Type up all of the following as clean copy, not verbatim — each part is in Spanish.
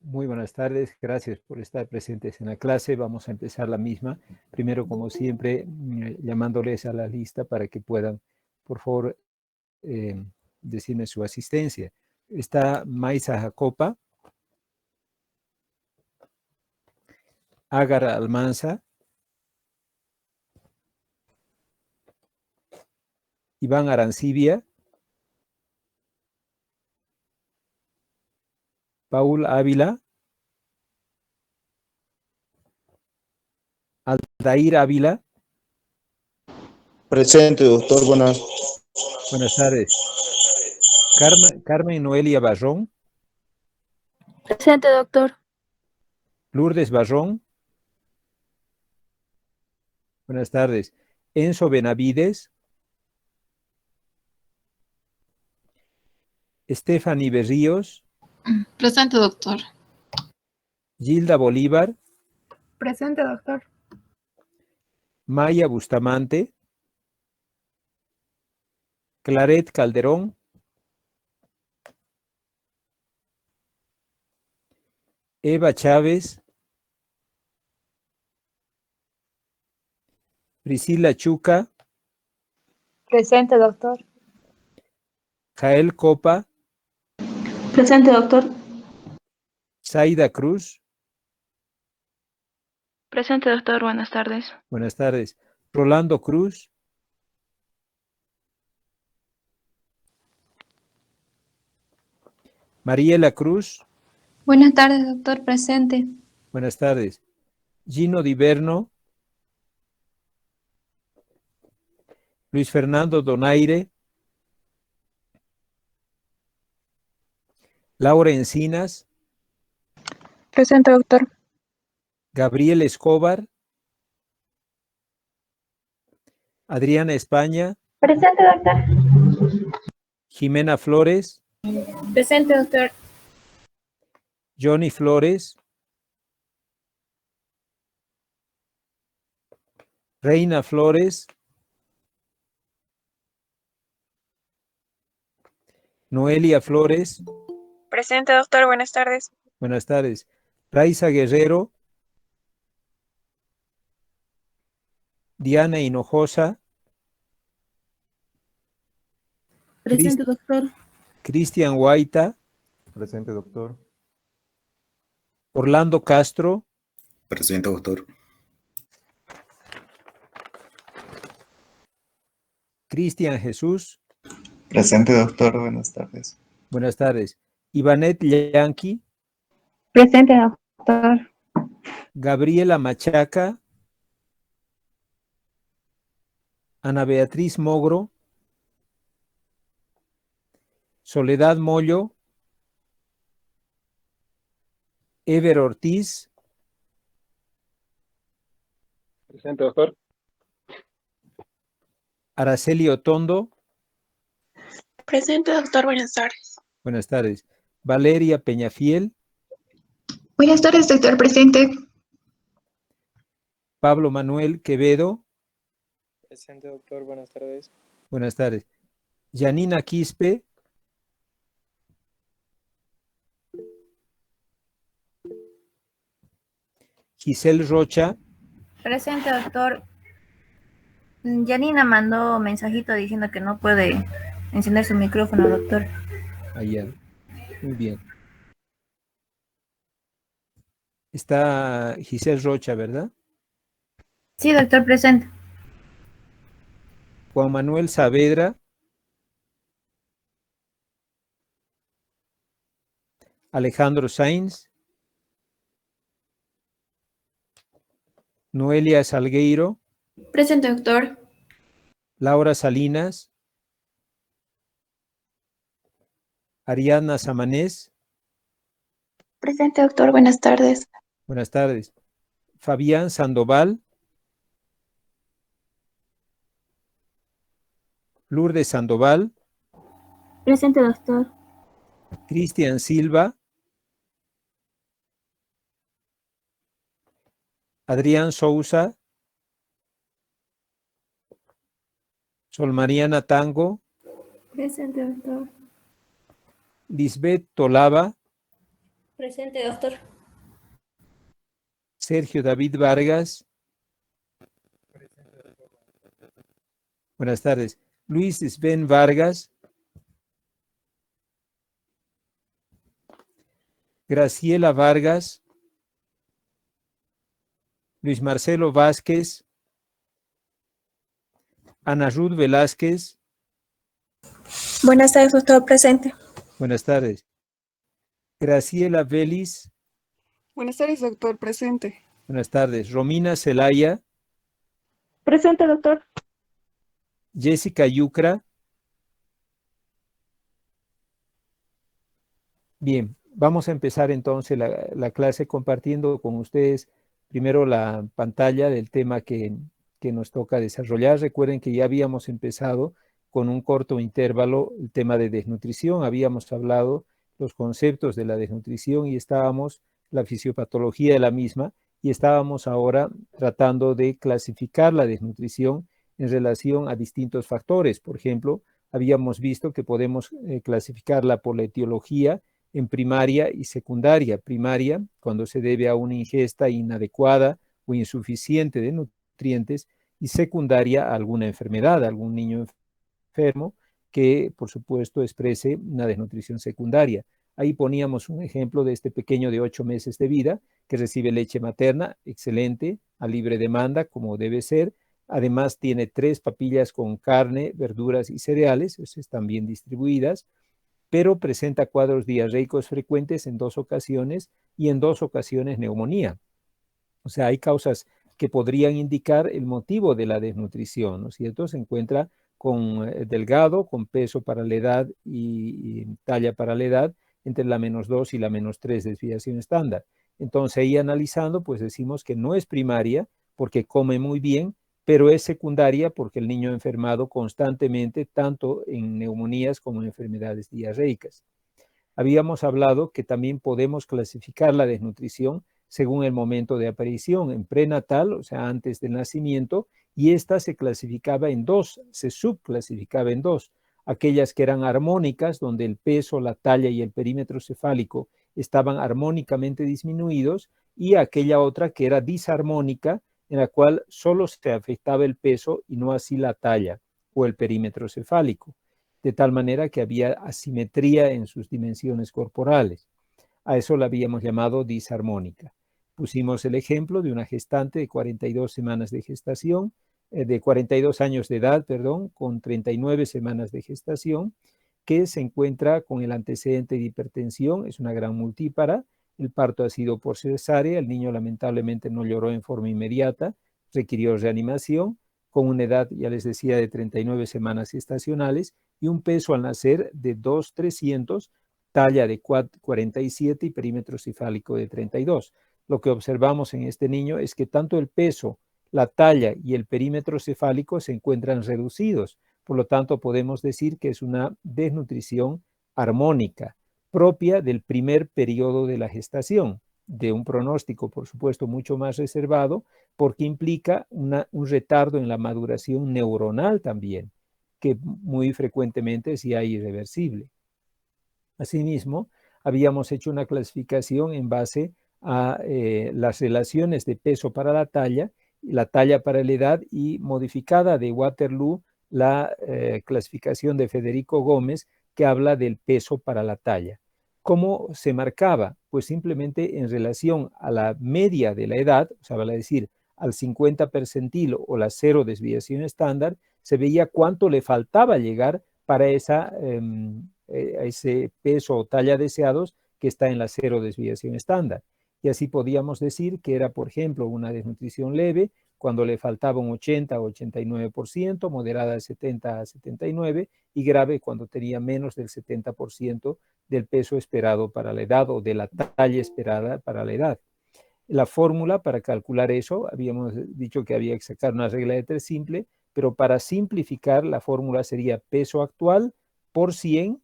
Muy buenas tardes, gracias por estar presentes en la clase. Vamos a empezar la misma. Primero, como siempre, llamándoles a la lista para que puedan, por favor, decirme su asistencia. Está Maisa Jacopa, Ágara Almanza, Iván Arancibia, Paul Ávila, Aldair Ávila. Presente, doctor. Buenas tardes. Carmen Noelia Barrón, Presente, doctor. Lourdes Barrón. Buenas tardes. Enzo Benavides, Stephanie Berríos, Presente, doctor. Gilda Bolívar, Presente, doctor. Maya Bustamante, Claret Calderón, Eva Chávez, Priscila Chuca, Presente, doctor. Jael Copa, Presente, doctor. Zaida Cruz. Presente, doctor. Buenas tardes. Buenas tardes. Rolando Cruz, Mariela Cruz. Buenas tardes, doctor. Presente. Buenas tardes. Gino Diverno, Luis Fernando Donaire, Laura Encinas, Presente, doctor. Gabriel Escobar, Adriana España, Presente, doctor. Jimena Flores, Presente, doctor. Johnny Flores, Reina Flores, Noelia Flores. Presente, doctor. Buenas tardes. Buenas tardes. Raiza Guerrero, Diana Hinojosa, Presente, doctor. Cristian Guaita, Presente, doctor. Orlando Castro, Presente, doctor. Cristian Jesús. Presente, doctor. Buenas tardes. Buenas tardes. Ivanet Yanqui, Presente, doctor. Gabriela Machaca, Ana Beatriz Mogro, Soledad Mollo, Ever Ortiz, Presente, doctor. Araceli Otondo. Presente, doctor. Buenas tardes. Buenas tardes. Valeria Peñafiel, Buenas tardes, doctor. Presente. Pablo Manuel Quevedo. Presente, doctor. Buenas tardes. Buenas tardes. Janina Quispe, Giselle Rocha. Presente, doctor. Janina mandó mensajito diciendo que no puede encender su micrófono, doctor. Allá. Muy bien. Está Giselle Rocha, ¿verdad? Sí, doctor, presente. Juan Manuel Saavedra, Alejandro Sainz, Noelia Salgueiro, Presente, doctor. Laura Salinas, Ariadna Samanés. Presente, doctor. Buenas tardes. Buenas tardes. Fabián Sandoval, Lourdes Sandoval, Presente, doctor. Cristian Silva, Adrián Sousa, Sol Mariana Tango, Presente, doctor. Lisbeth Tolava, Presente, doctor. Sergio David Vargas. Buenas tardes. Luis Sven Vargas. Graciela Vargas. Luis Marcelo Vázquez. Ana Ruth Velázquez. Buenas tardes, doctor. Presente. Buenas tardes. Graciela Vélez. Buenas tardes, doctor. Presente. Buenas tardes. Romina Celaya. Presente, doctor. Jessica Yucra. Bien, vamos a empezar entonces la clase compartiendo con ustedes primero la pantalla del tema que nos toca desarrollar. Recuerden que ya habíamos empezado con un corto intervalo el tema de desnutrición. Habíamos hablado los conceptos de la desnutrición y estábamos la fisiopatología de la misma y estábamos ahora tratando de clasificar la desnutrición en relación a distintos factores. Por ejemplo, habíamos visto que podemos clasificarla por la etiología en primaria y secundaria. Primaria, cuando se debe a una ingesta inadecuada o insuficiente de nutrientes, y secundaria a alguna enfermedad, a algún niño enfermo que, por supuesto, exprese una desnutrición secundaria. Ahí poníamos un ejemplo de este pequeño de 8 meses de vida que recibe leche materna, excelente, a libre demanda, como debe ser. Además, tiene 3 papillas con carne, verduras y cereales, están bien distribuidas, pero presenta cuadros diarreicos frecuentes en 2 ocasiones y en 2 ocasiones neumonía. O sea, hay causas que podrían indicar el motivo de la desnutrición, ¿no es cierto? Se encuentra con delgado, con peso para la edad y talla para la edad, entre la -2 y la -3 desviación estándar. Entonces, ahí analizando, pues decimos que no es primaria porque come muy bien, pero es secundaria porque el niño ha enfermado constantemente, tanto en neumonías como en enfermedades diarreicas. Habíamos hablado que también podemos clasificar la desnutrición según el momento de aparición, en prenatal, o sea, antes del nacimiento, y esta se clasificaba en 2, se subclasificaba en 2, aquellas que eran armónicas, donde el peso, la talla y el perímetro cefálico estaban armónicamente disminuidos, y aquella otra que era disarmónica, en la cual solo se afectaba el peso y no así la talla o el perímetro cefálico, de tal manera que había asimetría en sus dimensiones corporales. A eso la habíamos llamado disarmónica. Pusimos el ejemplo de una gestante de 42 semanas de gestación, de 42 años de edad, perdón, con 39 semanas de gestación, que se encuentra con el antecedente de hipertensión, es una gran multípara, el parto ha sido por cesárea, el niño lamentablemente no lloró en forma inmediata, requirió reanimación, con una edad, ya les decía, de 39 semanas gestacionales y un peso al nacer de 2,300, talla de 47 y perímetro cefálico de 32. Lo que observamos en este niño es que tanto el peso, la talla y el perímetro cefálico se encuentran reducidos. Por lo tanto, podemos decir que es una desnutrición armónica, propia del primer periodo de la gestación, de un pronóstico, por supuesto, mucho más reservado, porque implica un retardo en la maduración neuronal también, que muy frecuentemente es ya irreversible. Asimismo, habíamos hecho una clasificación en base a las relaciones de peso para la talla para la edad, y modificada de Waterloo la clasificación de Federico Gómez, que habla del peso para la talla. ¿Cómo se marcaba? Pues simplemente en relación a la media de la edad, o sea, vale decir, al 50 percentilo o la 0 desviación estándar, se veía cuánto le faltaba llegar para ese peso o talla deseados que está en la 0 desviación estándar. Y así podíamos decir que era, por ejemplo, una desnutrición leve cuando le faltaba un 80 o 89%, moderada de 70 a 79% y grave cuando tenía menos del 70% del peso esperado para la edad o de la talla esperada para la edad. La fórmula para calcular eso, habíamos dicho que había que sacar una regla de 3 simple, pero para simplificar la fórmula sería peso actual por 100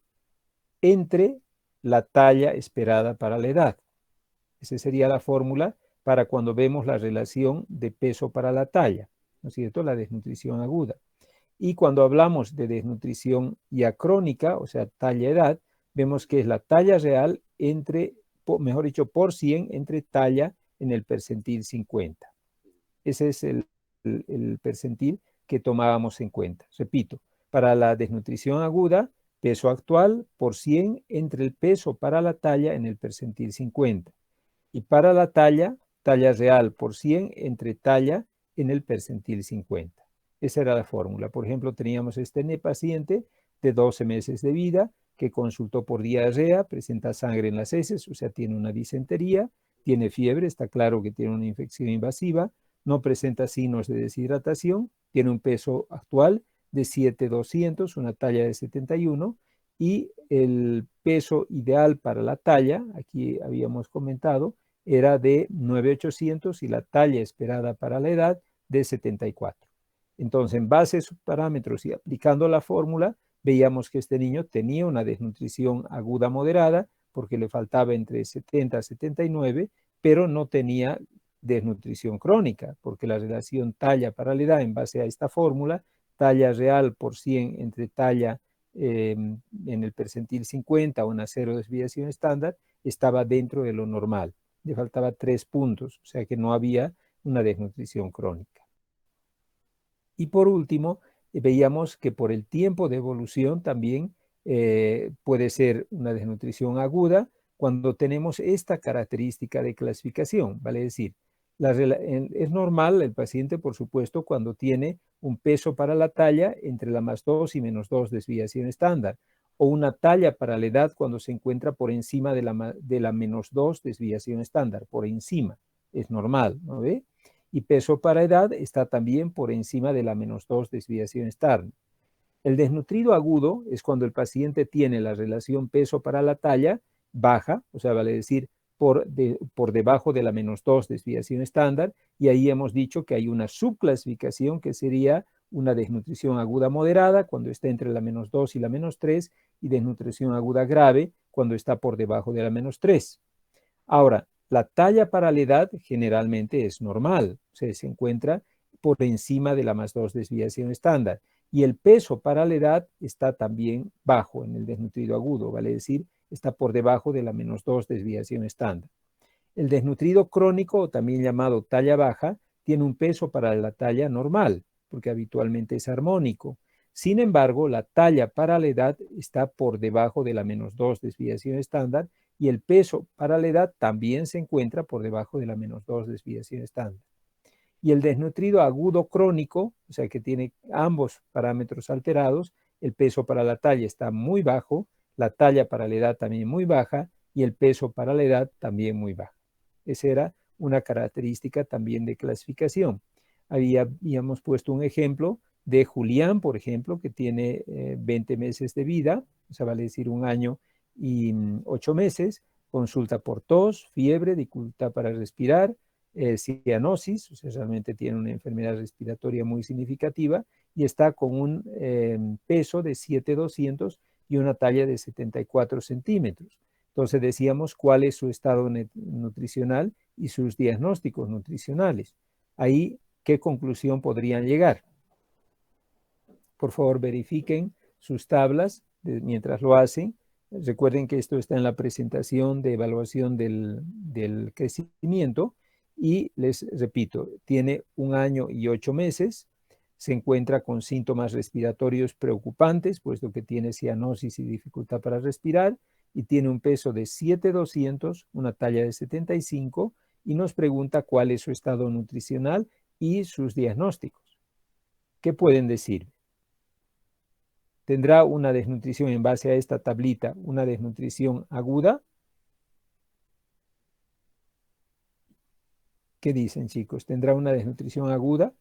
entre la talla esperada para la edad. Esa sería la fórmula para cuando vemos la relación de peso para la talla, ¿no es cierto? La desnutrición aguda. Y cuando hablamos de desnutrición ya crónica, o sea, talla-edad, vemos que es la talla real entre, mejor dicho, por 100 entre talla en el percentil 50. Ese es el percentil que tomábamos en cuenta. Repito, para la desnutrición aguda, peso actual por 100 entre el peso para la talla en el percentil 50. Y para la talla real por 100 entre talla en el percentil 50. Esa era la fórmula. Por ejemplo, teníamos este paciente de 12 meses de vida que consultó por diarrea, presenta sangre en las heces, o sea, tiene una disentería, tiene fiebre, está claro que tiene una infección invasiva, no presenta signos de deshidratación, tiene un peso actual de 7,200, una talla de 71, y el peso ideal para la talla, aquí habíamos comentado, era de 9,800 y la talla esperada para la edad de 74. Entonces, en base a esos parámetros y aplicando la fórmula, veíamos que este niño tenía una desnutrición aguda moderada porque le faltaba entre 70 a 79, pero no tenía desnutrición crónica, porque la relación talla para la edad en base a esta fórmula, talla real por 100 entre talla en el percentil 50, una cero desviación estándar, estaba dentro de lo normal. Le faltaba 3 puntos, o sea que no había una desnutrición crónica. Y por último, veíamos que por el tiempo de evolución también puede ser una desnutrición aguda cuando tenemos esta característica de clasificación, vale decir, es normal el paciente, por supuesto, cuando tiene un peso para la talla entre la +2 y -2 desviación estándar, o una talla para la edad cuando se encuentra por encima de la -2 desviación estándar, por encima, es normal, ¿no ve? Y peso para edad está también por encima de la -2 desviación estándar. El desnutrido agudo es cuando el paciente tiene la relación peso para la talla baja, o sea, vale decir, por debajo de la -2 desviación estándar, y ahí hemos dicho que hay una subclasificación que sería una desnutrición aguda moderada cuando está entre la -2 y la -3, y desnutrición aguda grave cuando está por debajo de la -3. Ahora, la talla para la edad generalmente es normal, o sea, se encuentra por encima de la +2 desviación estándar, y el peso para la edad está también bajo en el desnutrido agudo, vale decir, está por debajo de la -2 desviación estándar. El desnutrido crónico, o también llamado talla baja, tiene un peso para la talla normal, porque habitualmente es armónico. Sin embargo, la talla para la edad está por debajo de la -2 desviación estándar y el peso para la edad también se encuentra por debajo de la -2 desviación estándar. Y el desnutrido agudo crónico, o sea que tiene ambos parámetros alterados, el peso para la talla está muy bajo, la talla para la edad también muy baja y el peso para la edad también muy baja. Esa era una característica también de clasificación. Habíamos puesto un ejemplo de Julián, por ejemplo, que tiene 20 meses de vida, o sea, vale decir 1 año y 8 meses, consulta por tos, fiebre, dificultad para respirar, cianosis, o sea, realmente tiene una enfermedad respiratoria muy significativa y está con un peso de 7,200 y una talla de 74 centímetros. Entonces decíamos cuál es su estado nutricional y sus diagnósticos nutricionales. Ahí, ¿qué conclusión podrían llegar? Por favor, verifiquen sus tablas mientras lo hacen. Recuerden que esto está en la presentación de evaluación del crecimiento y les repito, tiene 1 año y 8 meses, se encuentra con síntomas respiratorios preocupantes, puesto que tiene cianosis y dificultad para respirar, y tiene un peso de 7,200, una talla de 75, y nos pregunta cuál es su estado nutricional y sus diagnósticos. ¿Qué pueden decir? ¿Tendrá una desnutrición en base a esta tablita, una desnutrición aguda? ¿Qué dicen, chicos? ¿Tendrá una desnutrición aguda?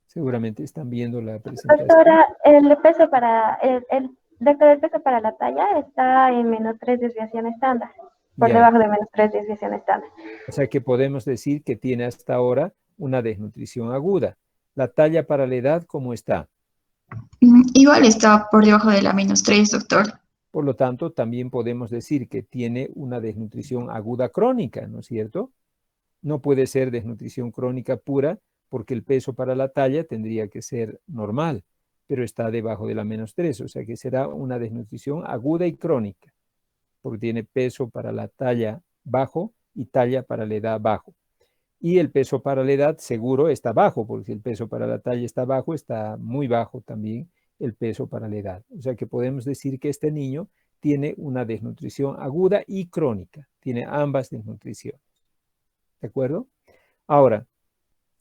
Seguramente están viendo la presentación. Doctora, el peso para el peso para la talla está en -3 desviación estándar, por Ya. debajo de -3 desviación estándar. O sea que podemos decir que tiene hasta ahora una desnutrición aguda. La talla para la edad, ¿cómo está? Igual está por debajo de la -3, doctor. Por lo tanto, también podemos decir que tiene una desnutrición aguda crónica, ¿no es cierto? No puede ser desnutrición crónica pura porque el peso para la talla tendría que ser normal, pero está debajo de la -3, o sea que será una desnutrición aguda y crónica, porque tiene peso para la talla bajo y talla para la edad bajo. Y el peso para la edad seguro está bajo, porque si el peso para la talla está bajo, está muy bajo también el peso para la edad. O sea que podemos decir que este niño tiene una desnutrición aguda y crónica, tiene ambas desnutriciones. ¿De acuerdo? Ahora,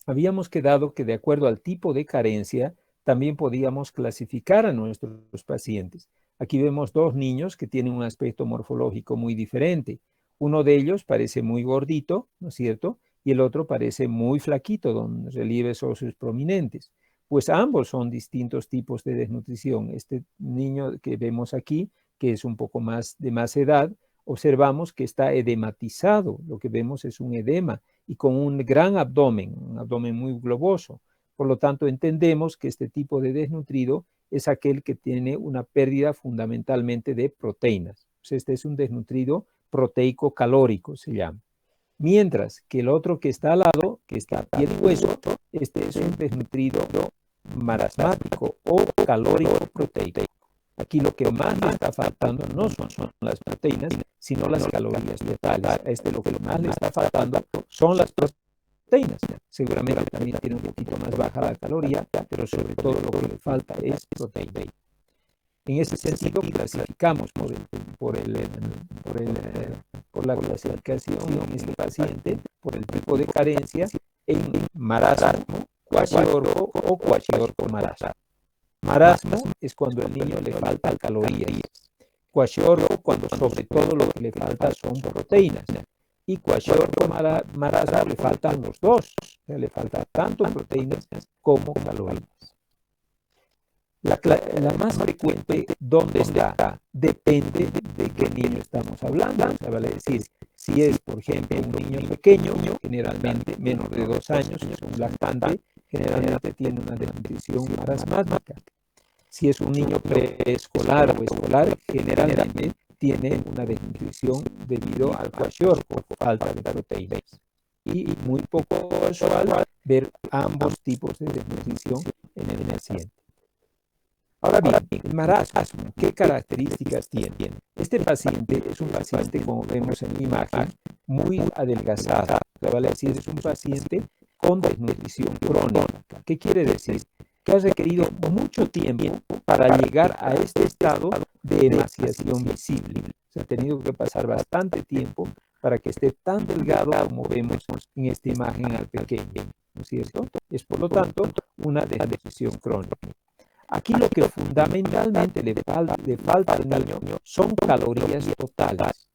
habíamos quedado que de acuerdo al tipo de carencia, también podíamos clasificar a nuestros pacientes. Aquí vemos dos niños que tienen un aspecto morfológico muy diferente. Uno de ellos parece muy gordito, ¿no es cierto? Y el otro parece muy flaquito, con relieves óseos prominentes. Pues ambos son distintos tipos de desnutrición. Este niño que vemos aquí, que es un poco más de más edad, observamos que está edematizado. Lo que vemos es un edema y con un gran abdomen, un abdomen muy globoso. Por lo tanto, entendemos que este tipo de desnutrido es aquel que tiene una pérdida fundamentalmente de proteínas. Pues este es un desnutrido proteico calórico, se llama. Mientras que el otro que está al lado, que está a piel y hueso, este es un desnutrido marasmático o calórico proteico. Aquí lo que más le está faltando no son las proteínas, sino las calorías totales. A este lo que más le está faltando son las proteínas. Seguramente también tiene un poquito más baja la caloría, pero sobre todo lo que le falta es proteína. En ese sentido, clasificamos por la clasificación en este paciente, por el tipo de carencia, en marasmo, cuasiorco o cuasiorco marasmo. Marasmo es cuando al niño le faltan calorías. Cuasiorco cuando sobre todo lo que le falta son proteínas. Y cuasiorco marasmo le faltan los dos. O sea, le falta tanto proteínas como calorías. La más frecuente, ¿dónde está? Depende de qué niño estamos hablando. O sea, vale decir, si es, por ejemplo, un niño pequeño, generalmente menor de 2 años, un lactante, generalmente tiene una desnutrición marasmática. Si es un niño preescolar o escolar, generalmente tiene una desnutrición debido al kwashiorkor, falta de proteínas. Y muy poco usual ver ambos tipos de desnutrición en el paciente. Ahora bien, el marasmo, ¿qué características tiene? Este paciente es un paciente, como vemos en la imagen, muy adelgazado. Vale decir, es un paciente con desnutrición crónica. ¿Qué quiere decir? Que ha requerido mucho tiempo para llegar a este estado de emaciación visible. Se ha tenido que pasar bastante tiempo para que esté tan delgado como vemos en esta imagen al pequeño, ¿no es cierto? Es por lo tanto una desnutrición crónica. Aquí lo que fundamentalmente le falta al niño son calorías totales.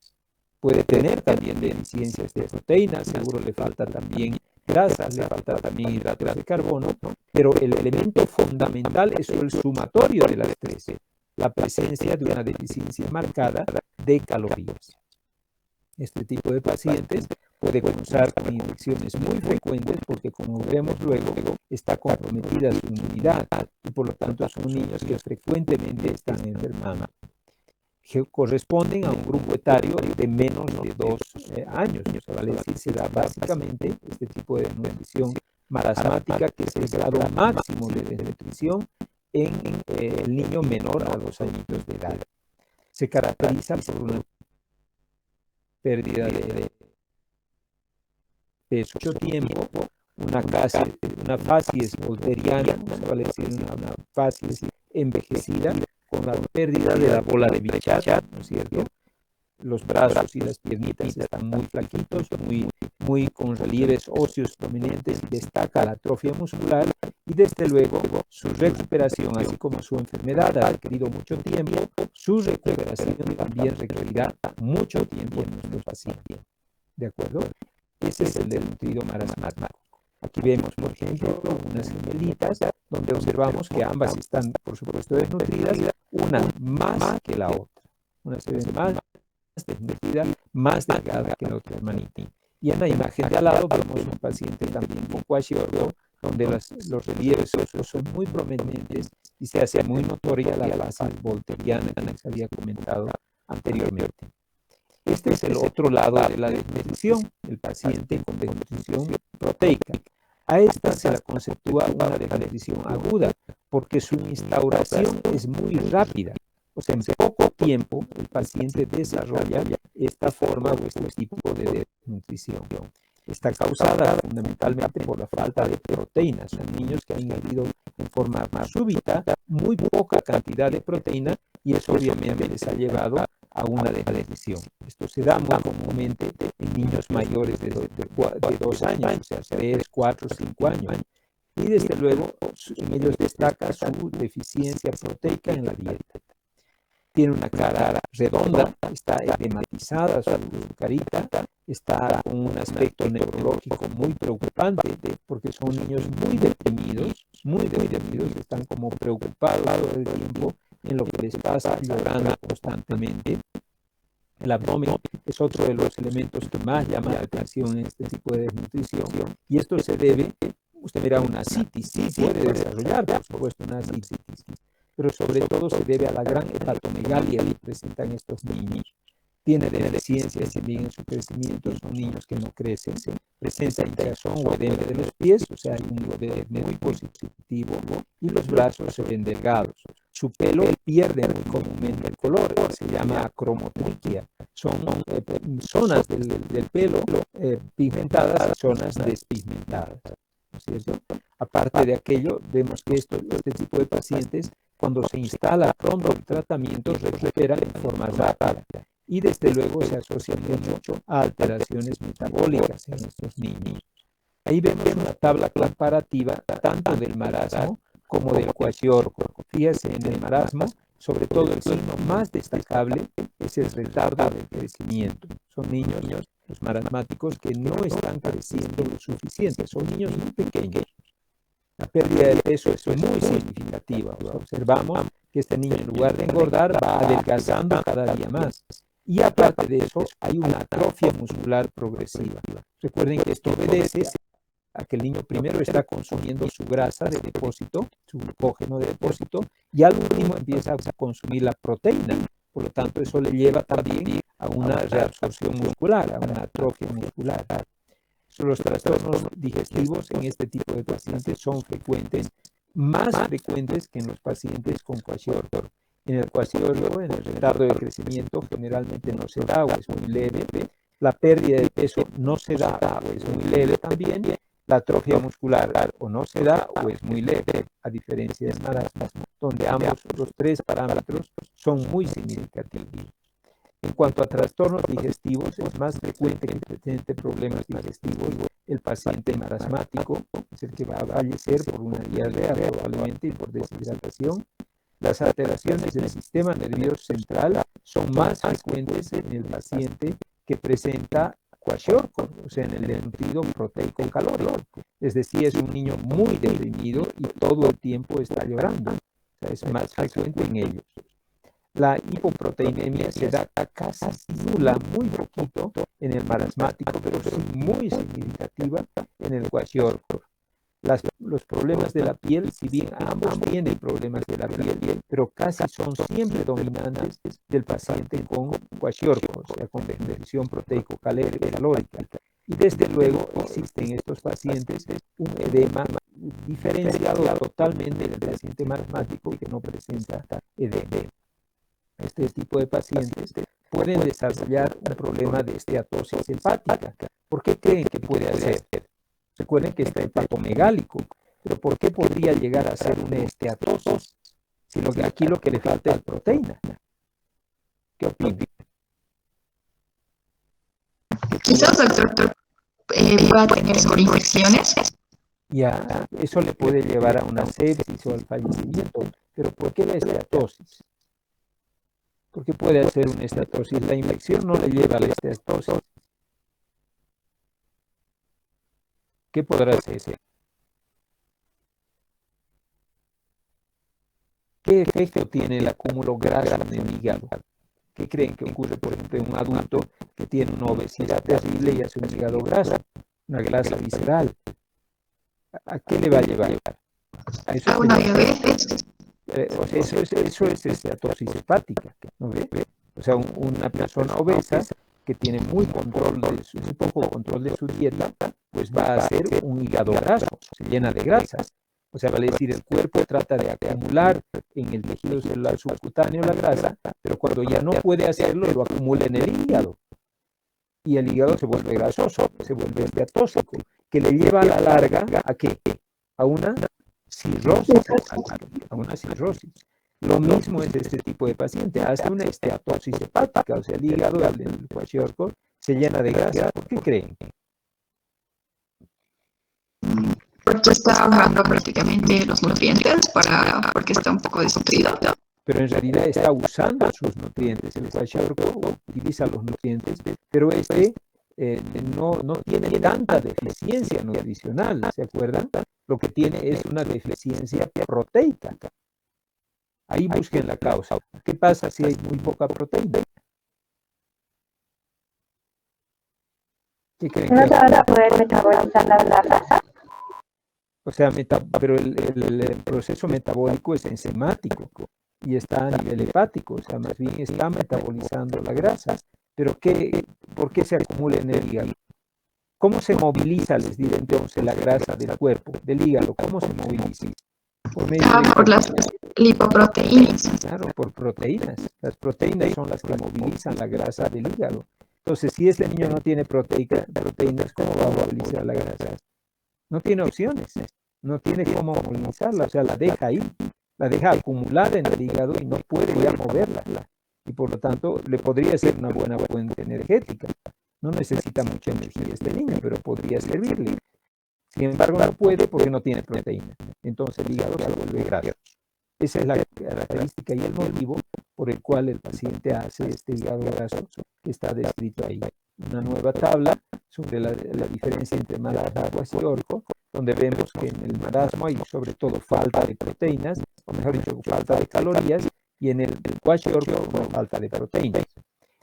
Puede tener también deficiencias de proteínas, seguro le falta también grasas, le falta también hidratos de carbono, pero el elemento fundamental es el sumatorio de las tres, la presencia de una deficiencia marcada de calorías. Este tipo de pacientes puede comenzar con infecciones muy frecuentes porque, como veremos luego, está comprometida su inmunidad y por lo tanto son niños que frecuentemente están enfermando. Que corresponden a un grupo etario de menos de 2 años. O sea, vale decir, se da básicamente este tipo de nutrición marasmática, que es el grado máximo de desnutrición en el niño menor a 2 añitos de edad. Se caracteriza por una pérdida de peso mucho tiempo, una facies volteriana, vale decir, una facies envejecida, con la pérdida de la bola de Bichat, ¿no es cierto? Los brazos y las piernitas están muy flaquitos, muy con relieves óseos prominentes y destaca la atrofia muscular y desde luego su recuperación, así como su enfermedad ha requerido mucho tiempo, su recuperación también requerirá mucho tiempo en nuestro paciente. ¿De acuerdo? Ese es el desnutrido marasmático. Aquí vemos, por ejemplo, unas gemelitas donde observamos que ambas están, por supuesto, desnutridas, una más que la otra. Una se ve más desnutrida, más delgada que la otra hermanita. Y en la imagen de al lado vemos un paciente también con kwashiorkor, donde los relieves óseos son muy prominentes y se hace muy notoria la base volteriana que les había comentado anteriormente. Este es el otro lado de la desnutrición, el paciente con desnutrición proteica. A esta se la conceptúa una desnutrición aguda, porque su instauración es muy rápida. O sea, en poco tiempo el paciente desarrolla esta forma o este tipo de desnutrición. Está causada fundamentalmente por la falta de proteínas. Son niños que han adquirido en forma más súbita muy poca cantidad de proteína y eso obviamente les ha llevado a una desnutrición. Esto se da muy comúnmente en niños mayores de 2 años, o sea, 3, 4, 5 años. Y desde luego en ellos destaca su deficiencia proteica en la dieta. Tiene una cara redonda, está edematizada su carita, está con un aspecto neurológico muy preocupante porque son niños muy deprimidos, están como preocupados todo el tiempo en lo que les pasa, llorando constantemente. El abdomen es otro de los elementos que más llama la atención en este tipo de desnutrición y esto se debe, usted verá una ascitis, sí puede desarrollar por supuesto una ascitis, pero sobre todo se debe a la gran hepatomegalia que presentan estos niños. Tiene deficiencias también en su crecimiento, son niños que no crecen, presenta hinchazón o edema de los pies, o sea, hay un edema muy positivo y los brazos se ven delgados. Su pelo pierde muy comúnmente el color, se llama acromotriquia. Son zonas del pelo pigmentadas y zonas despigmentadas, ¿no es cierto? Aparte de aquello, vemos que este tipo de pacientes, cuando se instala pronto el tratamiento, recuperan en forma rápida. Y desde luego se asocia mucho a alteraciones metabólicas en estos niños. Ahí vemos una tabla comparativa tanto del marasmo como del kwashiorkor. Fíjense, en el marasmo, sobre todo el signo más destacable es el retardo del crecimiento. Son niños, los marasmáticos, que no están creciendo lo suficiente. Son niños muy pequeños. La pérdida de peso es muy significativa. Observamos que este niño, en lugar de engordar, va adelgazando cada día más. Y aparte de eso, hay una atrofia muscular progresiva. Recuerden que esto obedece a que el niño primero está consumiendo su grasa de depósito, su glucógeno de depósito, y al último empieza a consumir la proteína. Por lo tanto, eso le lleva también a una reabsorción muscular, a una atrofia muscular. Los trastornos digestivos en este tipo de pacientes son frecuentes, más frecuentes que en los pacientes con kwashiorkor. En el kwashiorkor, en el retardo de crecimiento, generalmente no se da o es muy leve. La pérdida de peso no se da o es muy leve también. La atrofia muscular o no se da o es muy leve, a diferencia del marasmo, donde ambos los tres parámetros son muy significativos. En cuanto a trastornos digestivos, es más frecuente que presente problemas digestivos el paciente marasmático, es el que va a fallecer por una diarrea probablemente y por deshidratación. Las alteraciones del sistema nervioso central son más frecuentes en el paciente que presenta kwashiorkor, o sea, en el desnutrido proteico calórico. Es decir, es un niño muy deprimido y todo el tiempo está llorando. O sea, es más frecuente en ellos. La hipoproteinemia se da casi nula, muy poquito en el marasmático, pero sí muy significativa en el kwashiorkor. Los problemas de la piel, si bien ambos tienen problemas de la piel, pero casi son siempre dominantes del paciente con kwashiorkor, o sea, con desnutrición proteico-calórica. Y desde luego existe en estos pacientes un edema diferenciado totalmente del paciente marasmático que no presenta edema. Este tipo de pacientes pueden desarrollar un problema de esteatosis hepática. ¿Por qué creen que puede hacer? Recuerden que está hepatomegálico, pero ¿por qué podría llegar a ser una esteatosis? Si aquí lo que le falta es proteína. ¿Qué opinan? Quizás, doctor, pueda tener sobreinfecciones. Ya, eso le puede llevar a una sepsis o al fallecimiento. Pero ¿por qué la esteatosis? ¿Por qué puede hacer una esteatosis? La infección no le lleva a la esteatosis. ¿Qué podrá hacer? ¿Qué efecto tiene el acúmulo graso en el hígado? ¿Qué creen que ocurre, por ejemplo, en un adulto que tiene una obesidad terrible y hace un hígado graso, una grasa visceral? ¿A qué le va a llevar? A una diabetes. O sea, eso es esteatosis hepática, ¿no ve? O sea, una persona obesa que tiene muy poco control de su dieta, pues va a ser un hígado graso, se llena de grasas. O sea, vale decir, el cuerpo trata de acumular en el tejido celular subcutáneo la grasa, pero cuando ya no puede hacerlo, lo acumula en el hígado. Y el hígado se vuelve grasoso, se vuelve esteatóxico, que le lleva a la larga, ¿a qué? A una cirrosis hepática, a una cirrosis. Lo mismo es este tipo de paciente, hace una esteatosis hepática, o sea, el hígado, el kwashiorkor, se llena de grasa. ¿Por qué creen? Porque está ahorrando prácticamente los nutrientes porque está un poco desnutrido. Pero en realidad está usando sus nutrientes. El kwashiorkor utiliza los nutrientes, pero no tiene tanta deficiencia nutricional, ¿se acuerdan? Lo que tiene es una deficiencia proteica. Ahí busquen la causa. ¿Qué pasa si hay muy poca proteína? ¿Qué creen? No se van a poder metabolizar la grasa. O sea, pero el proceso metabólico es enzimático y está a nivel hepático, o sea, más bien está metabolizando la grasa. Pero ¿por qué se acumula en el hígado? ¿Cómo se moviliza, les diré entonces, la grasa del cuerpo, del hígado? ¿Cómo se moviliza? Por las lipoproteínas. Claro, por proteínas. Las proteínas son las que movilizan la grasa del hígado. Entonces, si este niño no tiene proteínas, ¿cómo va a movilizar la grasa? No tiene opciones, no tiene cómo movilizarla, o sea, la deja ahí, la deja acumular en el hígado y no puede ya moverla. Y por lo tanto, le podría ser una buena fuente energética. No necesita mucha energía este niño, pero podría servirle. Sin embargo, no puede porque no tiene proteína. Entonces el hígado se vuelve graso. Esa es la característica y el motivo por el cual el paciente hace este hígado graso que está descrito ahí. Una nueva tabla sobre la diferencia entre marasmo y kwashiorkor, donde vemos que en el marasmo hay sobre todo falta de proteínas, o mejor dicho, falta de calorías, y en el kwashiorkor una falta de proteínas.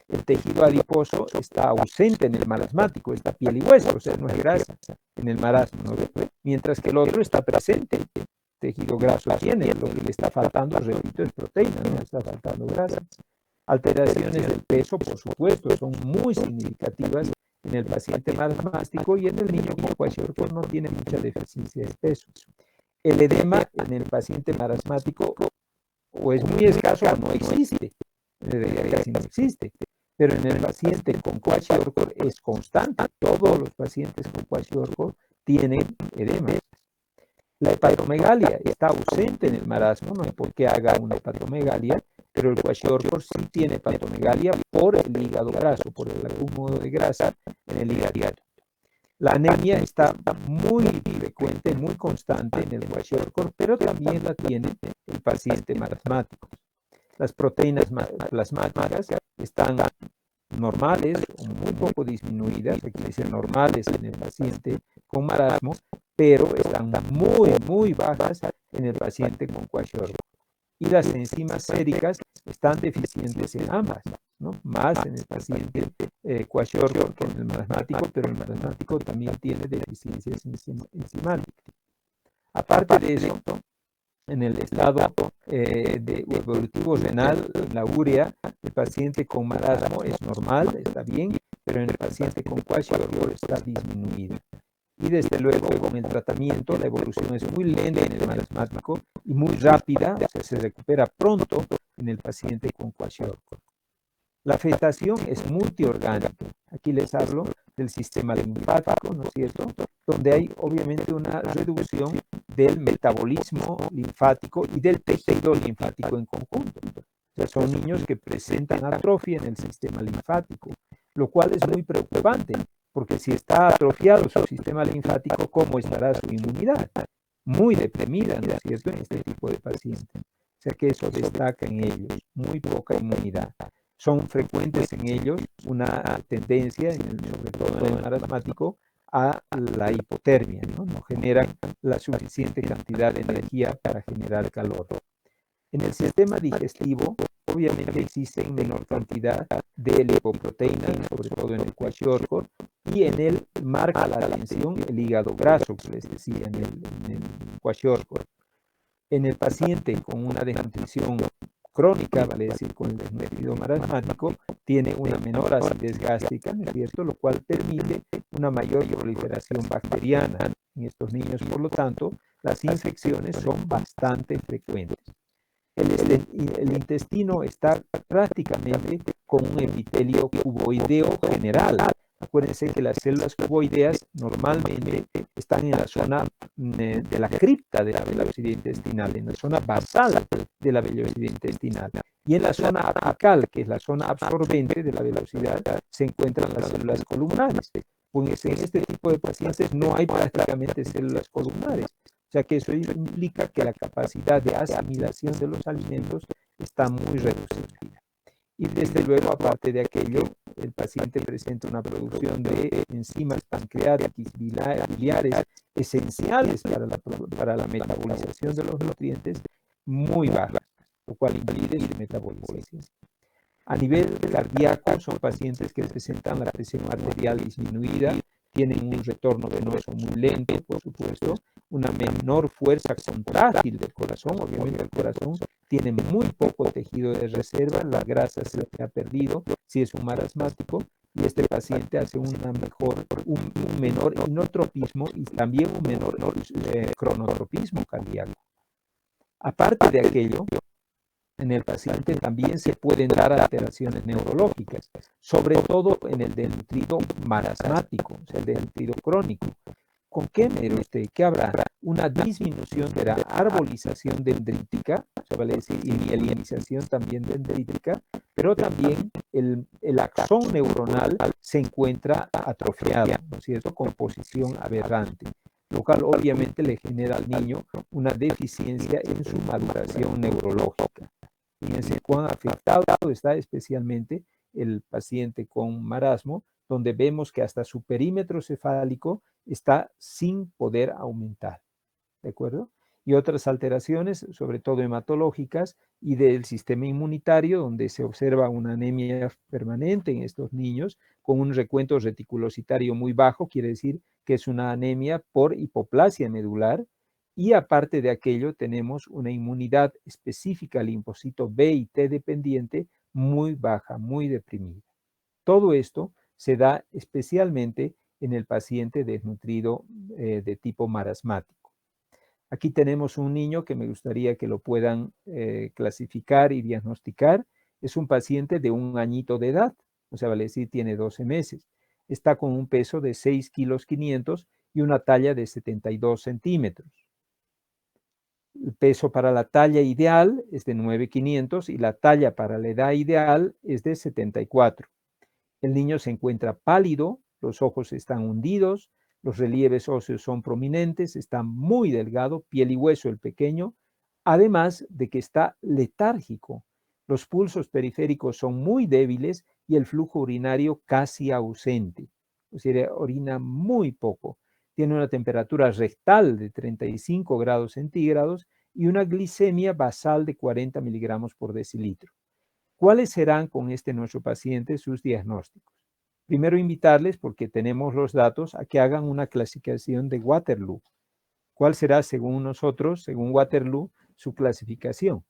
El tejido adiposo está ausente en el marasmático, está piel y hueso, o sea, no es grasa en el marasmo, ¿no? Mientras que el otro está presente. El tejido graso tiene, lo que le está faltando, repito, es proteína, no está faltando grasa. Alteraciones del peso, por supuesto, son muy significativas en el paciente marasmático y en el niño con kwashiorkor no tiene mucha deficiencia de peso. El edema en el paciente marasmático o es muy escaso o no existe, en realidad casi no existe, pero en el paciente con kwashiorkor es constante. Todos los pacientes con kwashiorkor tienen edema. La hepatomegalia está ausente en el marasmo, no hay por qué haga una hepatomegalia, pero el kwashiorkor sí tiene hepatomegalia por el hígado graso, por el acúmulo de grasa en el hígado. La anemia está muy frecuente, muy constante en el kwashiorkor, pero también la tiene el paciente marasmático. Las proteínas plasmáticas están normales o muy poco disminuidas, aquí dicen normales en el paciente con marasmo, pero están muy bajas en el paciente con kwashiorkor. Y las enzimas séricas están deficientes en ambas, ¿no? Más en el paciente kwashiorkor que en el marasmático, pero el marasmático también tiene deficiencias enzimáticas. Aparte de eso, en el estado evolutivo renal, la urea, el paciente con marasmo es normal, está bien, pero en el paciente con kwashiorkor está disminuida. Y desde luego, con el tratamiento, la evolución es muy lenta en el marasmático y muy rápida, o sea, se recupera pronto en el paciente con kwashiorkor. La afectación es multiorgánica. Aquí les hablo del sistema linfático, ¿no es cierto? Donde hay obviamente una reducción del metabolismo linfático y del tejido linfático en conjunto. O sea, son niños que presentan atrofia en el sistema linfático, lo cual es muy preocupante, porque si está atrofiado su sistema linfático, ¿cómo estará su inmunidad? Muy deprimida, ¿no es cierto?, en este tipo de pacientes. O sea que eso destaca en ellos, muy poca inmunidad. Son frecuentes en ellos una tendencia, sobre todo en el marasmático, a la hipotermia, ¿no? No generan la suficiente cantidad de energía para generar calor. En el sistema digestivo, obviamente existen menor cantidad de lipoproteínas, sobre todo en el kwashiorkor, y en él marca la atención el hígado graso, que les decía, en el kwashiorkor. En el paciente con una desnutrición crónica, vale decir con el desnutrido marasmático, tiene una menor acidez gástrica, ¿no es cierto?, lo cual permite una mayor proliferación bacteriana en estos niños. Por lo tanto, las infecciones son bastante frecuentes. El intestino está prácticamente con un epitelio cuboideo general. Acuérdense que las células cuboideas normalmente están en la zona de la cripta de la vellosidad intestinal, en la zona basal de la vellosidad intestinal. Y en la zona apical, que es la zona absorbente de la velocidad, se encuentran las células columnares. Pues en este tipo de pacientes no hay prácticamente células columnares. O sea que eso implica que la capacidad de asimilación de los alimentos está muy reducida. Y desde luego, aparte de aquello, el paciente presenta una producción de enzimas pancreáticas biliares esenciales para la metabolización de los nutrientes muy baja, lo cual impide su metabolización. A nivel cardíaco, son pacientes que presentan la presión arterial disminuida, tienen un retorno venoso muy lento, por supuesto, una menor fuerza contráctil del corazón. Obviamente el corazón tiene muy poco tejido de reserva, la grasa se ha perdido si es un marasmático, y este paciente hace un menor inotropismo y también un menor cronotropismo cardíaco. Aparte de aquello, en el paciente también se pueden dar alteraciones neurológicas, sobre todo en el desnutrido marasmático, o sea, el desnutrido crónico. ¿Con qué me dirá usted? ¿Qué habrá? Una disminución de la arbolización dendrítica, o sea, vale decir, y mielinización también dendrítica, pero también el axón neuronal se encuentra atrofiado, ¿no es cierto?, con posición aberrante, lo cual obviamente le genera al niño una deficiencia en su maduración neurológica. Fíjense cuán afectado está especialmente el paciente con marasmo, donde vemos que hasta su perímetro cefálico está sin poder aumentar, ¿de acuerdo? Y otras alteraciones, sobre todo hematológicas y del sistema inmunitario, donde se observa una anemia permanente en estos niños con un recuento reticulocitario muy bajo, quiere decir que es una anemia por hipoplasia medular. Y aparte de aquello, tenemos una inmunidad específica al linfocito B y T dependiente muy baja, muy deprimida. Todo esto se da especialmente en el paciente desnutrido de tipo marasmático. Aquí tenemos un niño que me gustaría que lo puedan clasificar y diagnosticar. Es un paciente de 1 añito de edad, o sea, vale decir, tiene 12 meses. Está con un peso de 6 kilos 500 y una talla de 72 centímetros. El peso para la talla ideal es de 9,500 y la talla para la edad ideal es de 74. El niño se encuentra pálido, los ojos están hundidos, los relieves óseos son prominentes, está muy delgado, piel y hueso el pequeño, además de que está letárgico. Los pulsos periféricos son muy débiles y el flujo urinario casi ausente, o sea, orina muy poco. Tiene una temperatura rectal de 35 grados centígrados y una glicemia basal de 40 miligramos por decilitro. ¿Cuáles serán con nuestro paciente sus diagnósticos? Primero invitarles, porque tenemos los datos, a que hagan una clasificación de Waterloo. ¿Cuál será, según nosotros, según Waterloo, su clasificación?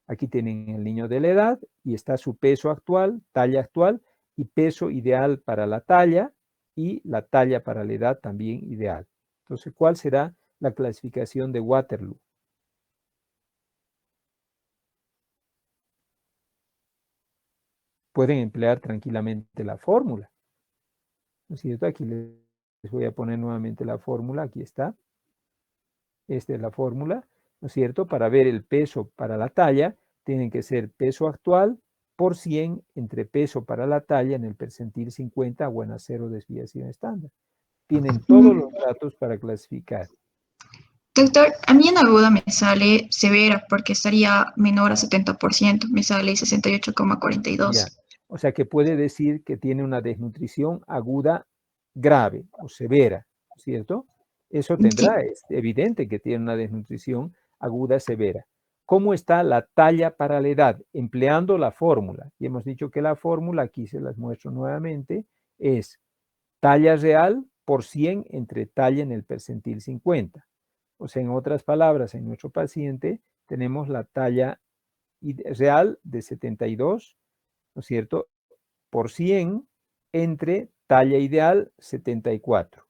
Aquí tienen el niño de la edad y está su peso actual, talla actual y peso ideal para la talla y la talla para la edad también ideal. Entonces, ¿cuál será la clasificación de Waterloo? Pueden emplear tranquilamente la fórmula, ¿no es cierto? Aquí les voy a poner nuevamente la fórmula, aquí está. Esta es la fórmula, ¿no es cierto? Para ver el peso para la talla, tienen que ser peso actual por 100 entre peso para la talla en el percentil 50 o en 0 desviación estándar. Tienen todos los datos para clasificar. Doctor, a mí en aguda me sale severa porque estaría menor a 70%, me sale 68,42. Ya. O sea que puede decir que tiene una desnutrición aguda grave o severa, ¿cierto? Eso tendrá, es evidente que tiene una desnutrición aguda severa. ¿Cómo está la talla para la edad? Empleando la fórmula. Y hemos dicho que la fórmula, aquí se las muestro nuevamente, es talla real por 100 entre talla en el percentil 50. O sea, en otras palabras, en nuestro paciente tenemos la talla real de 72, ¿no es cierto?, por 100 entre talla ideal 74.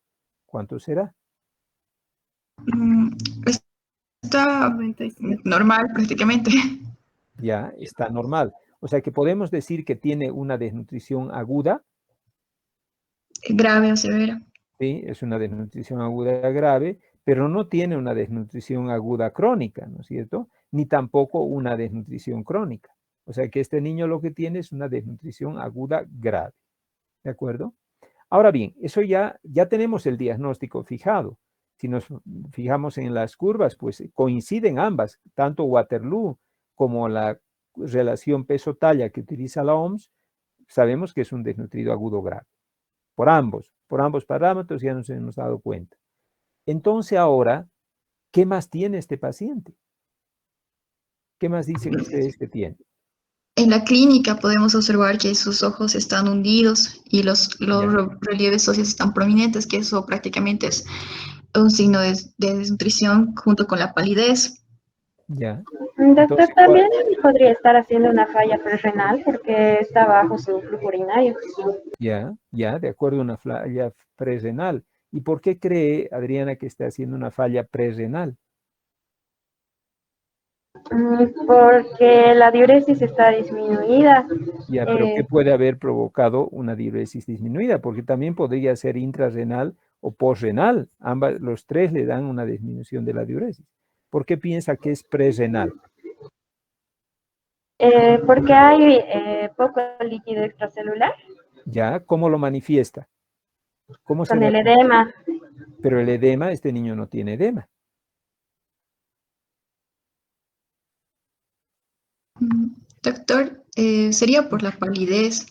¿Cuánto será? Mm, Está 97. normal prácticamente. Ya, está normal. O sea que podemos decir que tiene una desnutrición aguda. Grave o severa. Sí, es una desnutrición aguda grave, pero no tiene una desnutrición aguda crónica, ¿no es cierto? Ni tampoco una desnutrición crónica. O sea que este niño lo que tiene es una desnutrición aguda grave. ¿De acuerdo? Ahora bien, eso ya tenemos el diagnóstico fijado. Si nos fijamos en las curvas, pues coinciden ambas, tanto Waterloo como la relación peso-talla que utiliza la OMS, sabemos que es un desnutrido agudo grave. Por ambos parámetros ya nos hemos dado cuenta. Entonces ahora, ¿qué más tiene este paciente? ¿Qué más dicen ustedes que tiene? En la clínica podemos observar que sus ojos están hundidos y los Ya. relieves óseos están prominentes, que eso prácticamente es un signo de desnutrición junto con la palidez. Ya. Doctor, Entonces, también podría estar haciendo una falla prerrenal porque está bajo su flujo urinario. ya, de acuerdo a una falla prerrenal. ¿Y por qué cree, Adriana, que está haciendo una falla prerrenal? Porque la diuresis está disminuida. Ya, pero ¿qué puede haber provocado una diuresis disminuida? Porque también podría ser intrarrenal o posrenal. Ambas, los tres le dan una disminución de la diuresis. ¿Por qué piensa que es prerrenal? Porque hay poco líquido extracelular ¿Ya? ¿Cómo lo manifiesta? ¿Cómo se con el manifiesta? edema. Pero el edema, este niño no tiene edema. Doctor, sería por la palidez.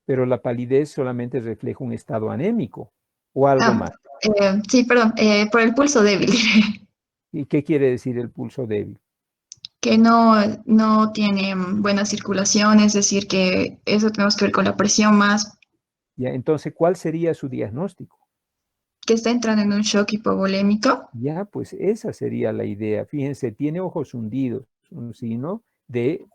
Pero la palidez solamente refleja un estado anémico o algo más. Sí, perdón, por el pulso débil, ¿Y qué quiere decir el pulso débil? que no tiene buena circulación, es decir, que eso tenemos que ver con la presión más, ¿Ya? Entonces, ¿cuál sería su diagnóstico? que está entrando en un shock hipovolémico. Ya, pues esa sería la idea. Fíjense, tiene ojos hundidos, un signo de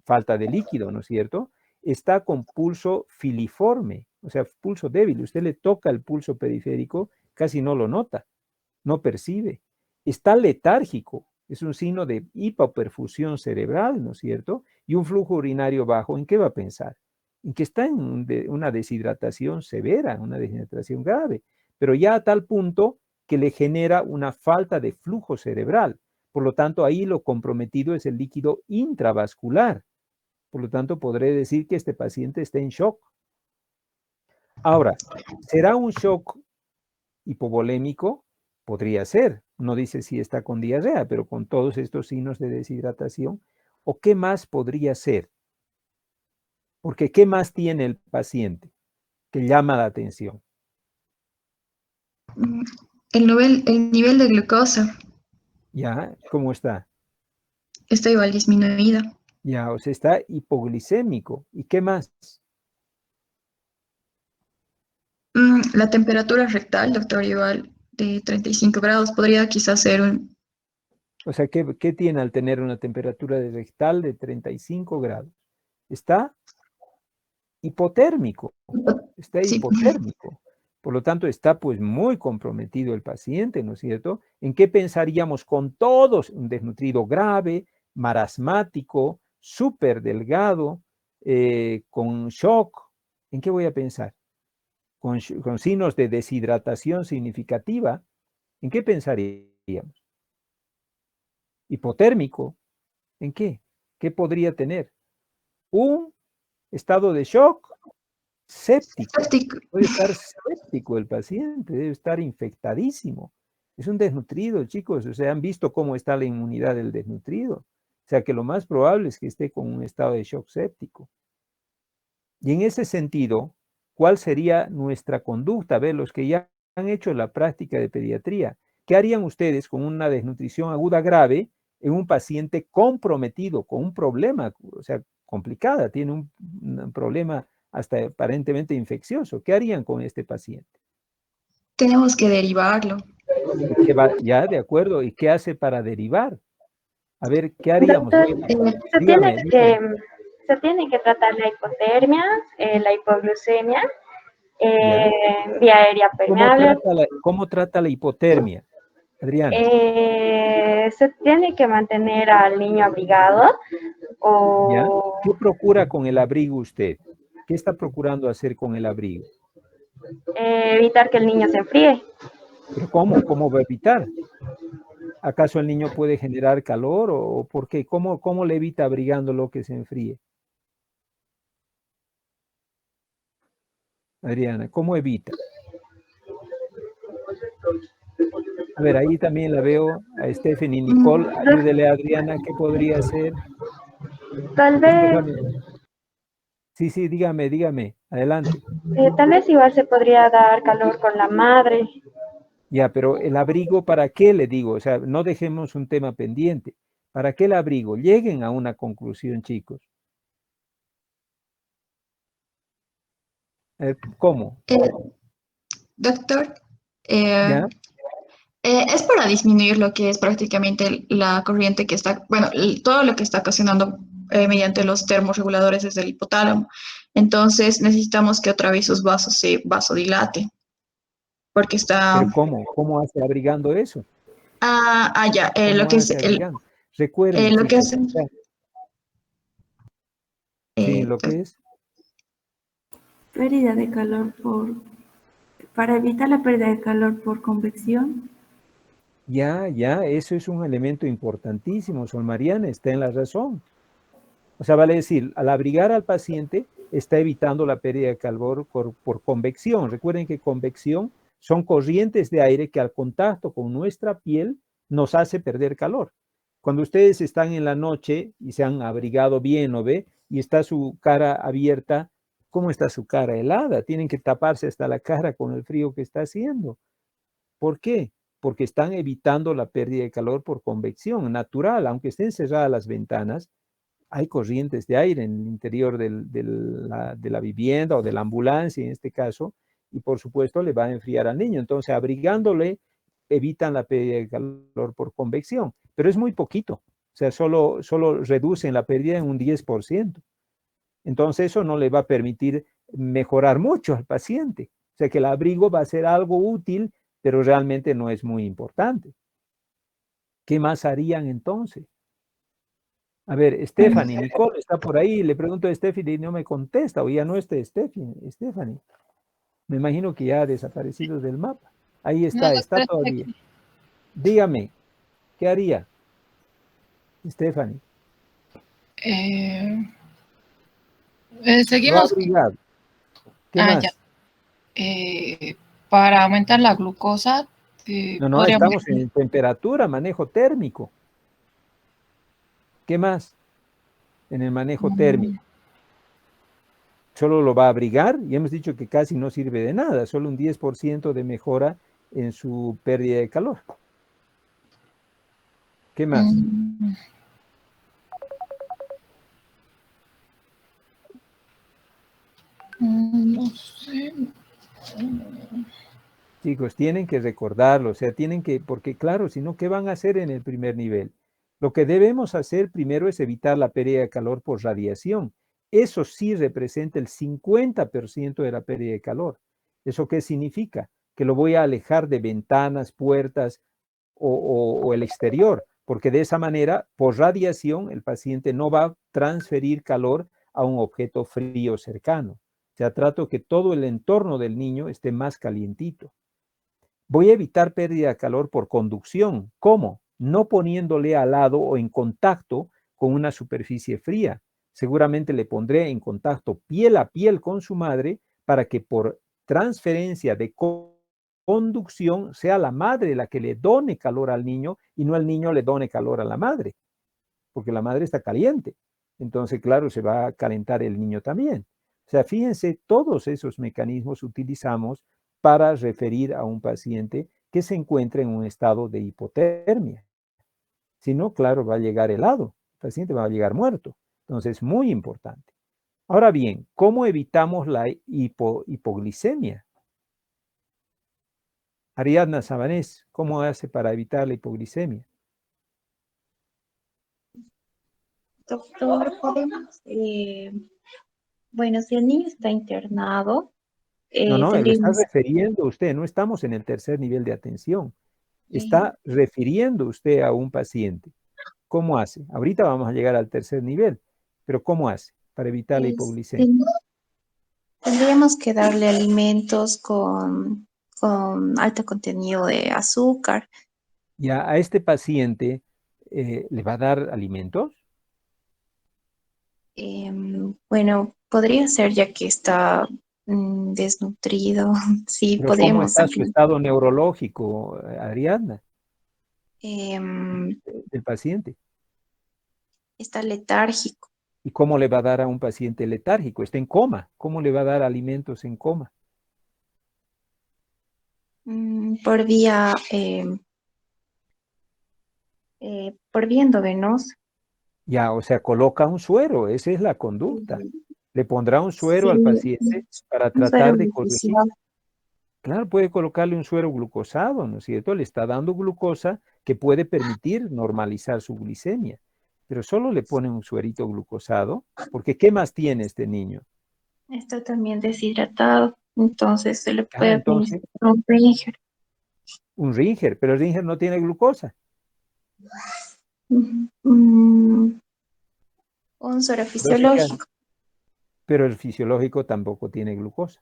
falta de líquido, ¿no es cierto? Está con pulso filiforme, o sea, pulso débil. Usted le toca el pulso periférico, casi no lo nota, no percibe. Está letárgico, es un signo de hipoperfusión cerebral, ¿no es cierto? Y un flujo urinario bajo, ¿en qué va a pensar? En que está en una deshidratación severa, una deshidratación grave, pero ya a tal punto que le genera una falta de flujo cerebral. Por lo tanto, ahí lo comprometido es el líquido intravascular. Por lo tanto, podré decir que este paciente está en shock. Ahora, ¿será un shock hipovolémico? Podría ser. No dice si está con diarrea, pero con todos estos signos de deshidratación. ¿O qué más podría ser? Porque ¿qué más tiene el paciente que llama la atención? El nivel de glucosa ¿Ya? ¿Cómo está? está igual disminuida. Ya, o sea, está hipoglicémico. ¿Y qué más? La temperatura rectal, doctor, igual de 35 grados, podría quizás ser un... O sea, ¿qué tiene al tener una temperatura de rectal de 35 grados? Está hipotérmico. Está Sí, hipotérmico. Por lo tanto, está pues muy comprometido el paciente, ¿no es cierto? ¿En qué pensaríamos con todos? Un desnutrido grave, marasmático, súper delgado, con shock. ¿En qué voy a pensar? Con signos de deshidratación significativa. ¿En qué pensaríamos? Hipotérmico. ¿En qué? ¿Qué podría tener? Un estado de shock séptico. séptico. Puede estar séptico el paciente, debe estar infectadísimo. Es un desnutrido, chicos. O sea, han visto cómo está la inmunidad del desnutrido. O sea, que lo más probable es que esté con un estado de shock séptico. Y en ese sentido, ¿cuál sería nuestra conducta? A ver, los que ya han hecho la práctica de pediatría, ¿qué harían ustedes con una desnutrición aguda grave en un paciente comprometido con un problema, o sea, complicada, tiene un problema hasta aparentemente infeccioso? ¿Qué harían con este paciente? Tenemos que derivarlo. ¿Y qué va, ya, de acuerdo? ¿Y qué hace para derivar? A ver, ¿qué haríamos? Doctor, se Dígame, tiene dígame. se tiene que tratar la hipotermia, la hipoglucemia, ¿Ya? vía aérea permeable. ¿Cómo trata la hipotermia, Adriana? Se tiene que mantener al niño abrigado ¿Ya? o ¿Qué procura con el abrigo usted? ¿Qué está procurando hacer con el abrigo? evitar que el niño se enfríe. ¿Pero cómo? ¿Cómo va a evitar? ¿Acaso el niño puede generar calor o por qué? ¿Cómo le evita abrigándolo que se enfríe? Adriana, ¿cómo evita? A ver, ahí también la veo a Stephanie Nicole. Ayúdele a Adriana, ¿qué podría hacer? Tal vez, Stephanie. Sí, dígame, adelante. tal vez igual se podría dar calor con la madre. Ya, pero el abrigo, ¿para qué le digo? O sea, no dejemos un tema pendiente. ¿Para qué el abrigo? Lleguen a una conclusión, chicos. ¿Cómo? Eh, doctor, eh, ¿Ya? es para disminuir lo que es prácticamente la corriente que está, bueno, todo lo que está ocasionando mediante los termorreguladores desde el hipotálamo. Entonces necesitamos que otra vez sus vasos se vasodilaten, porque está, Pero ¿cómo? ¿Cómo hace abrigando eso? ya, lo ¿Cómo que es hace abrigando? Recuerden, lo que chicos. es, O sea, sí, lo que es. Pérdida de calor para evitar la pérdida de calor por convección. Ya, eso es un elemento importantísimo. Sol Mariana está en la razón. O sea, vale decir, al abrigar al paciente, está evitando la pérdida de calor por convección. Recuerden que convección son corrientes de aire que al contacto con nuestra piel nos hace perder calor. Cuando ustedes están en la noche y se han abrigado bien, ¿no ve? Y está su cara abierta, ¿cómo está su cara helada? Tienen que taparse hasta la cara con el frío que está haciendo. ¿Por qué? Porque están evitando la pérdida de calor por convección natural. Aunque estén cerradas las ventanas, hay corrientes de aire en el interior de la vivienda o de la ambulancia en este caso, y por supuesto le va a enfriar al niño. Entonces, abrigándole, evitan la pérdida de calor por convección, pero es muy poquito. O sea, solo reducen la pérdida en un 10%. Entonces, eso no le va a permitir mejorar mucho al paciente. O sea, que el abrigo va a ser algo útil, pero realmente no es muy importante. ¿Qué más harían entonces? A ver, Stephanie, Nicole está por ahí. Le pregunto a Stephanie y no me contesta. O ya no está Stephanie. Me imagino que ya ha desaparecido del mapa. Ahí No, está doctor, estoy todavía. aquí. Dígame, ¿qué haría Stephanie? Eh, Lo ha seguimos. abrigado. ¿Qué Ya. más? Para aumentar la glucosa, No, podríamos. estamos en temperatura, manejo térmico. ¿Qué más? En el manejo térmico. Solo lo va a abrigar y hemos dicho que casi no sirve de nada, solo un 10% de mejora en su pérdida de calor. ¿Qué más? No sé. Chicos, tienen que recordarlo, o sea, tienen que, porque claro, si no, ¿qué van a hacer en el primer nivel? Lo que debemos hacer primero es evitar la pérdida de calor por radiación. Eso sí representa el 50% de la pérdida de calor. ¿Eso qué significa? Que lo voy a alejar de ventanas, puertas o el exterior, porque de esa manera, por radiación, el paciente no va a transferir calor a un objeto frío cercano. O sea, trato que todo el entorno del niño esté más calientito. Voy a evitar pérdida de calor por conducción. ¿Cómo? No poniéndole al lado o en contacto con una superficie fría. Seguramente le pondré en contacto piel a piel con su madre para que por transferencia de conducción sea la madre la que le done calor al niño y no el niño le done calor a la madre, porque la madre está caliente. Entonces, claro, se va a calentar el niño también. O sea, fíjense, todos esos mecanismos utilizamos para referir a un paciente que se encuentra en un estado de hipotermia. Si no, claro, va a llegar helado, el paciente va a llegar muerto. Entonces, muy importante. Ahora bien, ¿cómo evitamos la hipoglicemia? Ariadna Sabanés, ¿cómo hace para evitar la hipoglicemia? Doctor, podemos, bueno, si el niño está internado, No, le está tendríamos refiriendo usted, no estamos en el tercer nivel de atención. que, Está refiriendo usted a un paciente. ¿Cómo hace? Ahorita vamos a llegar al tercer nivel, pero ¿cómo hace para evitar la hipoglicemia? tendríamos que darle alimentos con alto contenido de azúcar. Ya a este paciente le va a dar alimentos. Bueno, podría ser ya que está desnutrido. Sí, Pero ¿cómo podríamos está su darle. estado neurológico, Ariadna, em, del paciente? Está letárgico. ¿Y cómo le va a dar a un paciente letárgico? Está en coma. ¿Cómo le va a dar alimentos en coma? Por vía, por vía endovenosa. Ya, o sea, coloca un suero. Esa es la conducta. Le pondrá un suero Sí, al paciente para un suero tratar de corregir. glucosilado. Claro, puede colocarle un suero glucosado, ¿no es cierto? Le está dando glucosa que puede permitir normalizar su glicemia. Pero solo le pone un suerito glucosado, porque ¿qué más tiene este niño? Está también deshidratado, entonces se le puede Entonces, administrar un Ringer. un Ringer, pero el Ringer no tiene glucosa. Un suero Lógica, fisiológico. pero el fisiológico tampoco tiene glucosa.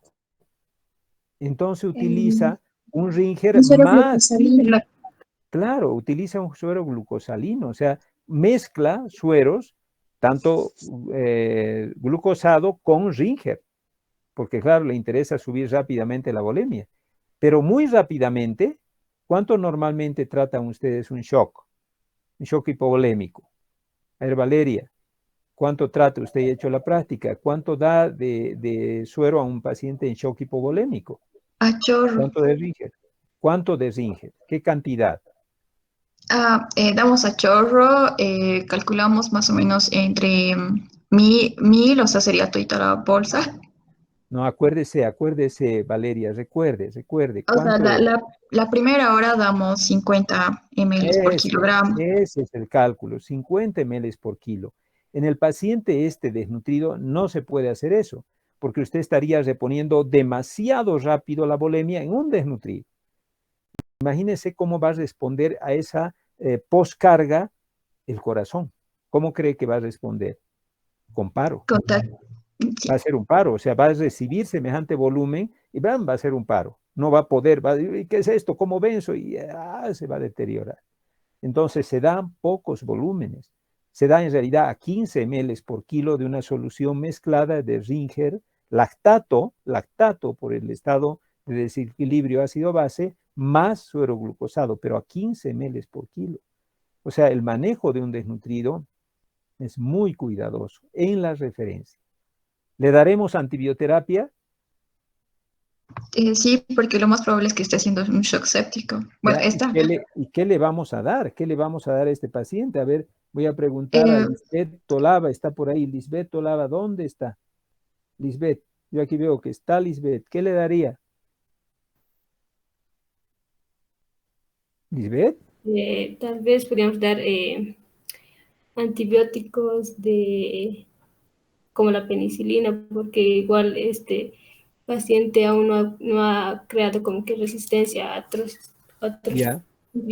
Entonces Eh, utiliza un Ringer un suero más, glucosalino. claro, utiliza un suero glucosalino, o sea, mezcla sueros, tanto glucosado con Ringer, porque claro, le interesa subir rápidamente la volemia, pero muy rápidamente. ¿Cuánto normalmente tratan ustedes un shock hipovolémico? A ver, Valeria, ¿cuánto trata? Usted ha hecho la práctica. ¿Cuánto da de suero a un paciente en shock hipovolémico? A chorro. ¿Cuánto de Ringer? ¿Cuánto de Ringer? ¿Qué cantidad? Damos a chorro, calculamos más o menos entre 1000, o sea, sería toda la bolsa. No, acuérdese, Valeria, recuerde, O sea, ¿cuánto? la primera hora damos 50 ml por kilogramo. Ese es el cálculo, 50 ml por kilo. En el paciente este desnutrido no se puede hacer eso, porque usted estaría reponiendo demasiado rápido la volemia en un desnutrido. Imagínese cómo va a responder a esa poscarga el corazón. ¿Cómo cree que va a responder? Con paro. Va a ser un paro, o sea, va a recibir semejante volumen y va a ser un paro. No va a poder, va a decir, ¿qué es esto? ¿Cómo venzo? Y se va a deteriorar. Entonces se dan pocos volúmenes. Se da en realidad a 15 ml por kilo de una solución mezclada de Ringer, lactato por el estado de desequilibrio ácido-base, más suero glucosado, pero a 15 ml por kilo. O sea, el manejo de un desnutrido es muy cuidadoso en la referencia. ¿Le daremos antibioterapia? Sí, porque lo más probable es que esté haciendo un shock séptico. Bueno, ¿Ya? esta. ¿Y qué le vamos a dar? ¿Qué le vamos a dar a este paciente? A ver, voy a preguntar a Eh, Lisbeth Tolava, está por ahí. Lisbeth Tolava, ¿dónde está? Lisbeth, yo aquí veo que está Lisbeth. ¿Qué le daría? ¿Lisbeth? Tal vez podríamos dar antibióticos como la penicilina, porque igual este paciente aún no ha creado como que resistencia a otros Ya.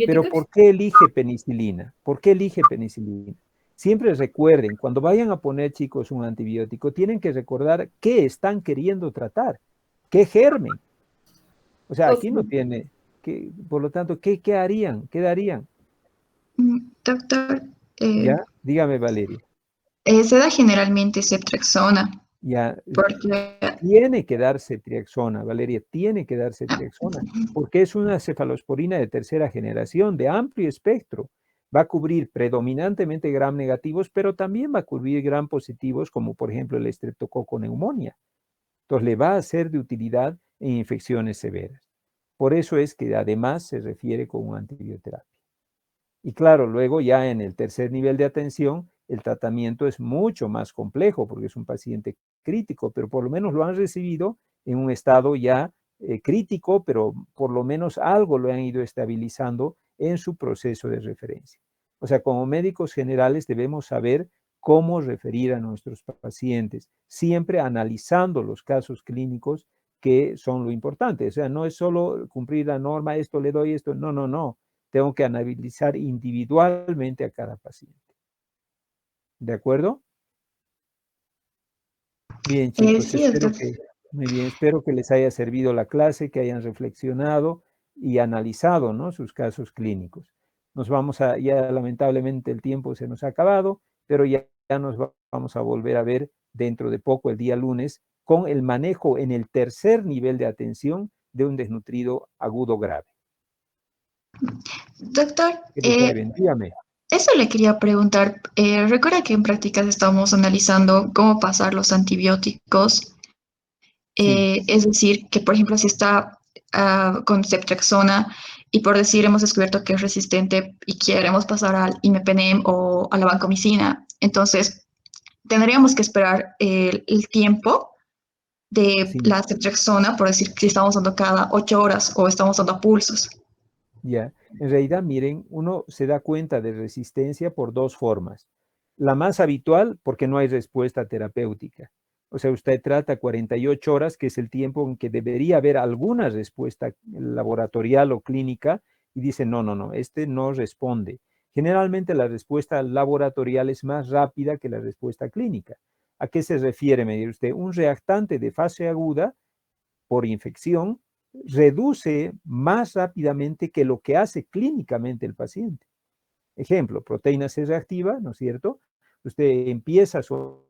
Pero antibióticos. ¿por qué elige penicilina? ¿Por qué elige penicilina? Siempre recuerden, cuando vayan a poner, chicos, un antibiótico, tienen que recordar qué están queriendo tratar, qué germen. O sea, aquí no tiene, por lo tanto, ¿qué harían? ¿Qué darían? Doctor, ¿Ya? Dígame, Valeria. se da generalmente ceftriaxona, Ya, porque tiene que dar ceftriaxona, Valeria, tiene que dar ceftriaxona, porque es una cefalosporina de tercera generación, de amplio espectro. Va a cubrir predominantemente gram negativos, pero también va a cubrir gram positivos, como por ejemplo el estreptococo neumonía. Entonces le va a ser de utilidad en infecciones severas. Por eso es que además se refiere con antibioterapia. Y claro, luego ya en el tercer nivel de atención, el tratamiento es mucho más complejo porque es un paciente crítico, pero por lo menos lo han recibido en un estado ya crítico, pero por lo menos algo lo han ido estabilizando en su proceso de referencia. O sea, como médicos generales debemos saber cómo referir a nuestros pacientes, siempre analizando los casos clínicos que son lo importante. O sea, no es solo cumplir la norma, esto le doy, esto, no, no, no. Tengo que analizar individualmente a cada paciente. ¿De acuerdo? Bien, chicos, Sí, doctor. muy bien, espero que les haya servido la clase, que hayan reflexionado y analizado, ¿no?, sus casos clínicos. Nos vamos a, ya lamentablemente el tiempo se nos ha acabado, pero ya nos vamos a volver a ver dentro de poco, el día lunes, con el manejo en el tercer nivel de atención de un desnutrido agudo grave. Doctor, Dígame. eso le quería preguntar. Recuerda que en prácticas estamos analizando cómo pasar los antibióticos. Es decir, que por ejemplo, si está con ceftriaxona y por decir hemos descubierto que es resistente y queremos pasar al imipenem o a la vancomicina, entonces tendríamos que esperar el tiempo de la ceftriaxona, por decir si estamos dando cada 8 horas o estamos dando a pulsos. Ya, en realidad, miren, uno se da cuenta de resistencia por dos formas. La más habitual, porque no hay respuesta terapéutica. O sea, usted trata 48 horas, que es el tiempo en que debería haber alguna respuesta laboratorial o clínica, y dice, no, no, no, este no responde. Generalmente la respuesta laboratorial es más rápida que la respuesta clínica. ¿A qué se refiere, me dirá usted? Un reactante de fase aguda por infección reduce más rápidamente que lo que hace clínicamente el paciente. Ejemplo, proteína C reactiva, ¿no es cierto? Usted empieza su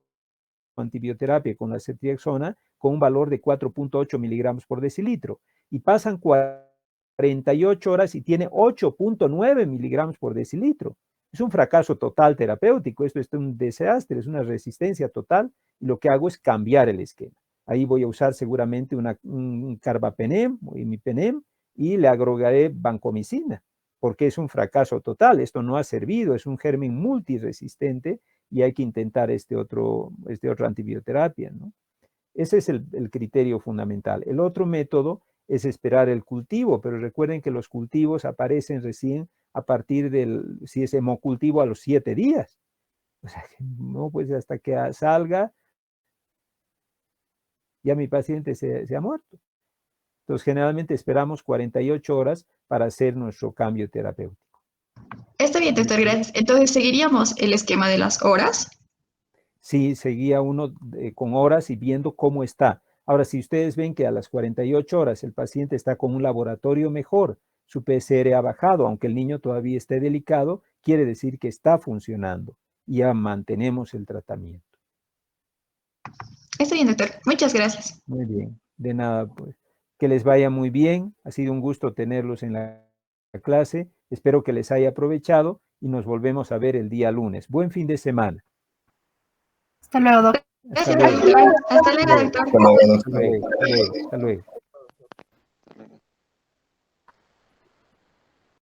antibioterapia con la ceftriaxona con un valor de 4.8 miligramos por decilitro y pasan 48 horas y tiene 8.9 miligramos por decilitro. Es un fracaso total terapéutico, esto es un desastre, es una resistencia total, y lo que hago es cambiar el esquema. Ahí voy a usar seguramente un carbapenem o imipenem y le agregaré vancomicina, porque es un fracaso total. Esto no ha servido, es un germen multiresistente y hay que intentar este otro antibioterapia, ¿no? Ese es el criterio fundamental. El otro método es esperar el cultivo, pero recuerden que los cultivos aparecen recién a partir si es hemocultivo, a los 7 días. O sea, no, pues hasta que salga, ya mi paciente se ha muerto. Entonces, generalmente esperamos 48 horas para hacer nuestro cambio terapéutico. Está bien, doctor, gracias. Entonces, ¿seguiríamos el esquema de las horas? Sí, seguía uno con horas y viendo cómo está. Ahora, si ustedes ven que a las 48 horas el paciente está con un laboratorio mejor, su PCR ha bajado, aunque el niño todavía esté delicado, quiere decir que está funcionando y ya mantenemos el tratamiento. Está bien, doctor. Muchas gracias. Muy bien. De nada, pues. Que les vaya muy bien. Ha sido un gusto tenerlos en la clase. Espero que les haya aprovechado y nos volvemos a ver el día lunes. Buen fin de semana. Hasta luego, doctor. Gracias. Hasta luego, doctor. Hasta luego, doctor. Hasta luego.